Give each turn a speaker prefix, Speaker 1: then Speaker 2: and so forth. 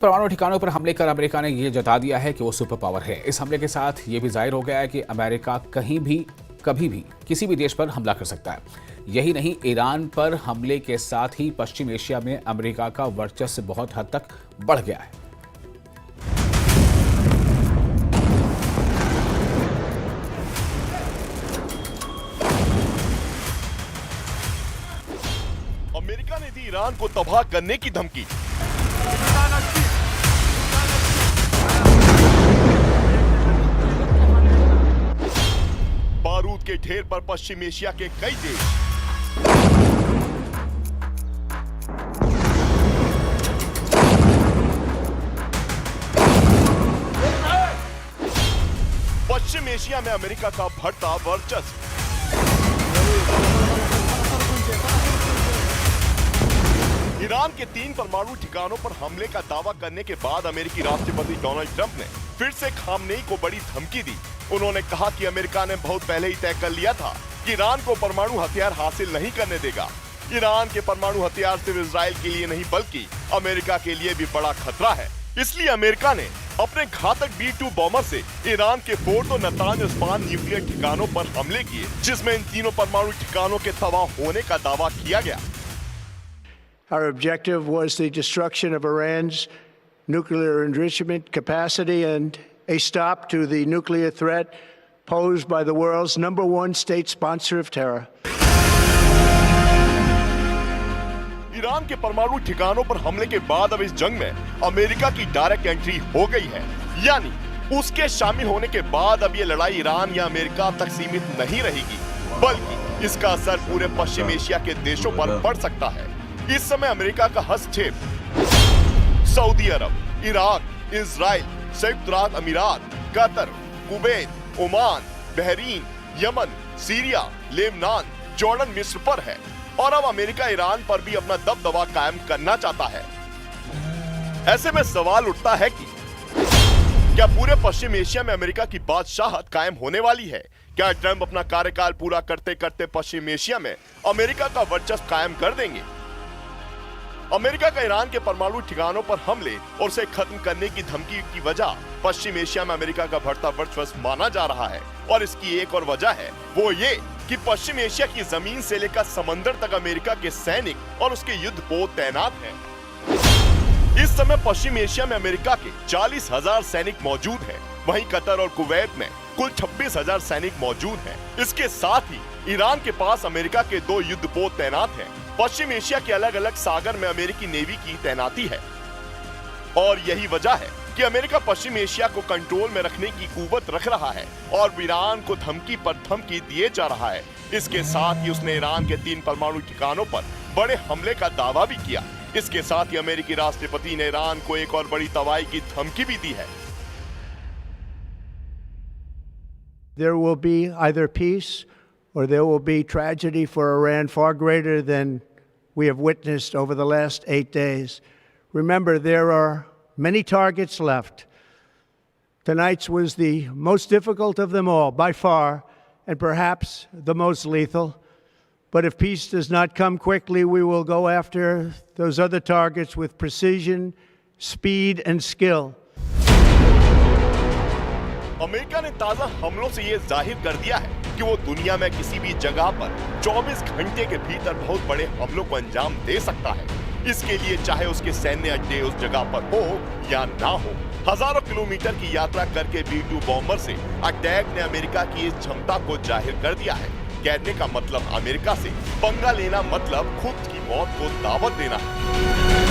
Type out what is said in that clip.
Speaker 1: परमाणु ठिकानों पर हमले कर अमेरिका ने यह जता दिया है कि वो सुपर पावर है। इस हमले के साथ ये भी जाहिर हो गया है कि अमेरिका कहीं भी कभी भी किसी भी देश पर हमला कर सकता है। यही नहीं, ईरान पर हमले के साथ ही पश्चिम एशिया में अमेरिका का वर्चस्व बहुत हद तक बढ़ गया है।
Speaker 2: अमेरिका ने दी ईरान को तबाह करने की धमकी। बारूद के ढेर पर पश्चिम एशिया के कई देश। पश्चिम एशिया में अमेरिका का बढ़ता वर्चस्व। ईरान के 3 परमाणु ठिकानों पर हमले का दावा करने के बाद अमेरिकी राष्ट्रपति डोनाल्ड ट्रंप ने फिर से खामनेई को बड़ी धमकी दी। उन्होंने कहा कि अमेरिका ने बहुत पहले ही तय कर लिया था कि ईरान को परमाणु हथियार हासिल नहीं करने देगा। ईरान के परमाणु हथियार सिर्फ इजराइल के लिए नहीं बल्कि अमेरिका के लिए भी बड़ा खतरा है। इसलिए अमेरिका ने अपने घातक B-2 बॉम्बर से ईरान के फोर्ट और नातांज स्पान न्यूक्लियर ठिकानों पर हमले किए, जिसमें इन तीनों परमाणु ठिकानों के तबाह होने का दावा किया गया।
Speaker 3: Our objective was the destruction of Iran's nuclear enrichment capacity and a stop to the nuclear threat posed by the world's #1 state sponsor of terror.
Speaker 2: Iran के परमाणु ठिकानों पर हमले के बाद अब इस जंग में अमेरिका की डायरेक्ट एंट्री हो गई है, यानी उसके शामिल होने के बाद अब ये लड़ाई ईरान या अमेरिका तक सीमित नहीं रहेगी, बल्कि इसका असर पूरे पश्चिम एशिया के देशों पर पड़ सकता है। इस समय अमेरिका का हस्तक्षेप सऊदी अरब, इराक, इजराइल, संयुक्त अरब अमीरात, Qatar, Kuwait, Oman, Bahrain, Yemen, Syria, Lebanon, Jordan, मिस्र पर है और अब अमेरिका ईरान पर भी अपना दबदबा कायम करना चाहता है। ऐसे में सवाल उठता है कि क्या पूरे पश्चिम एशिया में अमेरिका की बादशाहत कायम होने वाली है? क्या ट्रंप अपना कार्यकाल पूरा करते करते पश्चिम एशिया में अमेरिका का वर्चस्व कायम कर देंगे? अमेरिका का ईरान के परमाणु ठिकानों पर हमले और उसे खत्म करने की धमकी की वजह पश्चिम एशिया में अमेरिका का बढ़ता वर्चस्व माना जा रहा है और इसकी एक और वजह है वो ये कि पश्चिम एशिया की जमीन से लेकर समंदर तक अमेरिका के सैनिक और उसके युद्धपोत तैनात हैं। इस समय पश्चिम एशिया में अमेरिका के 40,000 सैनिक मौजूद हैं। वहीं कतर और कुवैत में कुल 26,000 सैनिक मौजूद हैं। इसके साथ ही ईरान के पास अमेरिका के 2 युद्धपोत तैनात हैं। पश्चिम एशिया के अलग अलग सागर में अमेरिकी नेवी की तैनाती है और यही वजह है कि अमेरिका पश्चिम एशिया को कंट्रोल में रखने की कुव्वत रख रहा है और ईरान को धमकी पर धमकी दिए जा रहा है। इसके साथ ही उसने ईरान के 3 परमाणु ठिकानों पर बड़े हमले का दावा भी किया। इसके साथ ही अमेरिकी राष्ट्रपति ने ईरान को एक और बड़ी तबाही की धमकी भी दी है।
Speaker 3: There will be either peace or there will be tragedy for Iran far greater than we have witnessed over the last 8 days. Remember, there are many targets left. Tonight's was the most difficult of them all, by far, and perhaps the most lethal. But if peace does not come quickly, we will go after those other targets with precision, speed, and skill.
Speaker 2: America ने ताजा हमलों से ये जाहिर कर दिया है कि वो दुनिया में किसी भी जगह पर 24 घंटे के भीतर बहुत बड़े हमलों को अंजाम दे सकता है। इसके लिए चाहे उसके सैन्य अड्डे उस जगह पर हो या ना हो, हजारों किलोमीटर की यात्रा करके B-2 बॉम्बर से अटैक ने अमेरिका की इस क्षमता को जाहिर कर दिया है। कहने का मतलब अमेरिका से पंगा लेना मतलब खुद की मौत को दावत देना है।